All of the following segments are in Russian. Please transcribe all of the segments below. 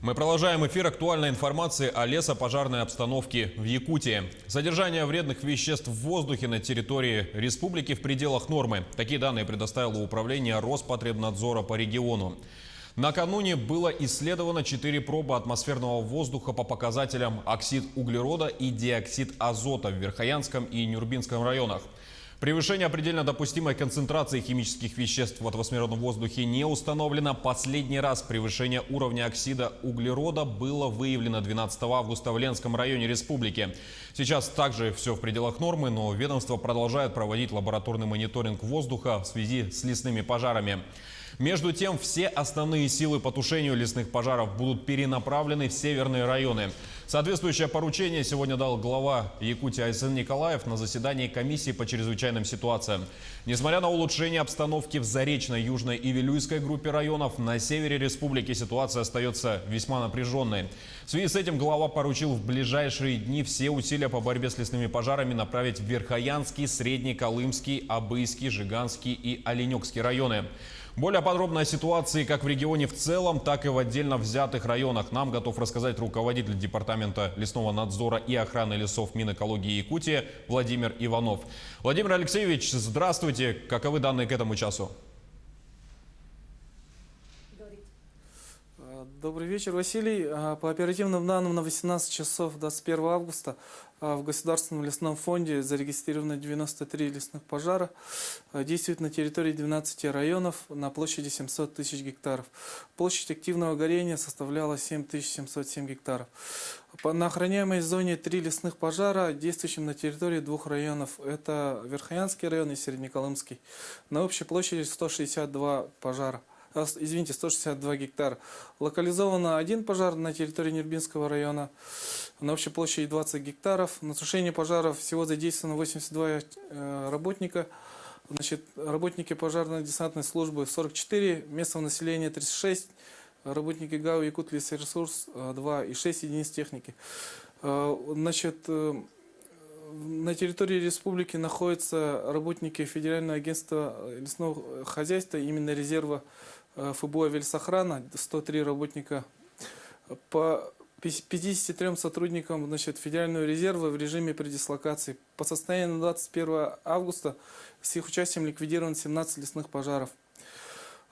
Мы продолжаем эфир актуальной информации о лесопожарной обстановке в Якутии. Содержание вредных веществ в воздухе на территории республики в пределах нормы. Такие данные предоставило управление Роспотребнадзора по региону. Накануне было исследовано 4 пробы атмосферного воздуха по показателям оксид углерода и диоксид азота в Верхоянском и Нюрбинском районах. Превышение предельно допустимой концентрации химических веществ в атмосферном воздухе не установлено. Последний раз превышение уровня оксида углерода было выявлено 12 августа в Ленском районе республики. Сейчас также все в пределах нормы, но ведомство продолжает проводить лабораторный мониторинг воздуха в связи с лесными пожарами. Между тем, все основные силы по тушению лесных пожаров будут перенаправлены в северные районы. Соответствующее поручение сегодня дал глава Якутии Айсен Николаев на заседании комиссии по чрезвычайным ситуациям. Несмотря на улучшение обстановки в Заречной, Южной и Вилюйской группе районов, на севере республики ситуация остается весьма напряженной. В связи с этим глава поручил в ближайшие дни все усилия по борьбе с лесными пожарами направить в Верхоянский, Средний, Колымский, Абыйский, Жиганский и Оленёкский районы. Более подробно о ситуации как в регионе в целом, так и в отдельно взятых районах нам готов рассказать руководитель Департамента лесного надзора и охраны лесов Минэкологии Якутии Владимир Иванов. Владимир Алексеевич, здравствуйте. Каковы данные к этому часу? Добрый вечер, Василий. По оперативным данным на 18 часов 21 августа в Государственном лесном фонде зарегистрировано 93 лесных пожара. Действует на территории 12 районов на площади 700 тысяч гектаров. Площадь активного горения составляла 7707 гектаров. На охраняемой зоне 3 лесных пожара, действующим на территории 2 районов. Это Верхоянский район и Среднеколымский. На общей площади 162 пожара. 162 гектара. Локализовано 1 пожар на территории Нюрбинского района на общей площади 20 гектаров. На тушение пожаров всего задействовано 82 работника. Работники пожарно-десантной службы 44, местного населения 36, работники ГАУ Якутлесресурс 2 и 6 единиц техники. На территории республики находятся работники Федерального агентства лесного хозяйства, именно резерва ФБО Вельсохрана, 103 работника. По 53 сотрудникам Федерального резерва в режиме предислокации. По состоянию на 21 августа с их участием ликвидировано 17 лесных пожаров.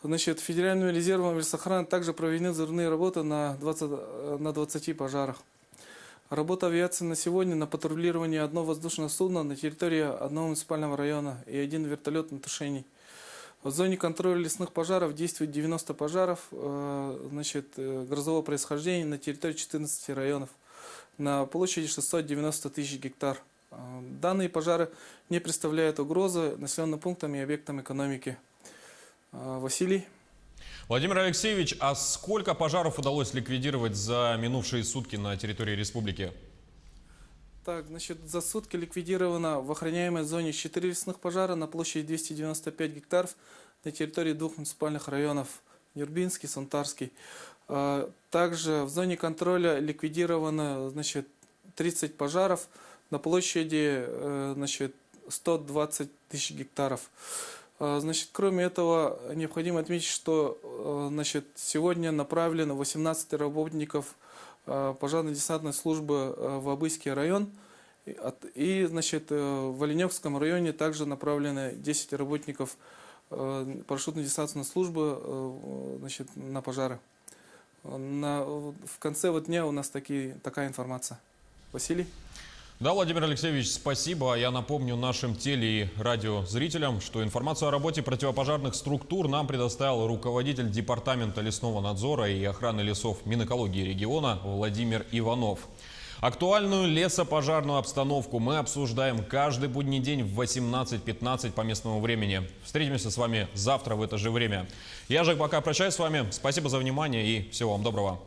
Федеральным резервом Вельсохрана также проведены взрывные работы на 20 пожарах. Работа авиации на сегодня на патрулирование одного воздушного судна на территории одного муниципального района и 1 вертолет на тушении. В зоне контроля лесных пожаров действует 90 пожаров грозового происхождения на территории 14 районов на площади 690 тысяч гектар. Данные пожары не представляют угрозы населенным пунктам и объектам экономики. Василий. Владимир Алексеевич, а сколько пожаров удалось ликвидировать за минувшие сутки на территории республики? За сутки ликвидировано в охраняемой зоне 4 лесных пожара на площади 295 гектаров на территории 2 муниципальных районов – Нюрбинский, Сунтарский. Также в зоне контроля ликвидировано 30 пожаров на площади 120 тысяч гектаров. Кроме этого, необходимо отметить, что сегодня направлено 18 работников пожарно-десантной службы в Абыйский район. И в Оленёкском районе также направлены 10 работников парашютно-десантной службы на пожары. В конце дня у нас такая информация. Василий. Да, Владимир Алексеевич, спасибо. Я напомню нашим теле- и радиозрителям, что информацию о работе противопожарных структур нам предоставил руководитель Департамента лесного надзора и охраны лесов Минэкологии региона Владимир Иванов. Актуальную лесопожарную обстановку мы обсуждаем каждый будний день в 18:15 по местному времени. Встретимся с вами завтра в это же время. Я же пока прощаюсь с вами. Спасибо за внимание и всего вам доброго.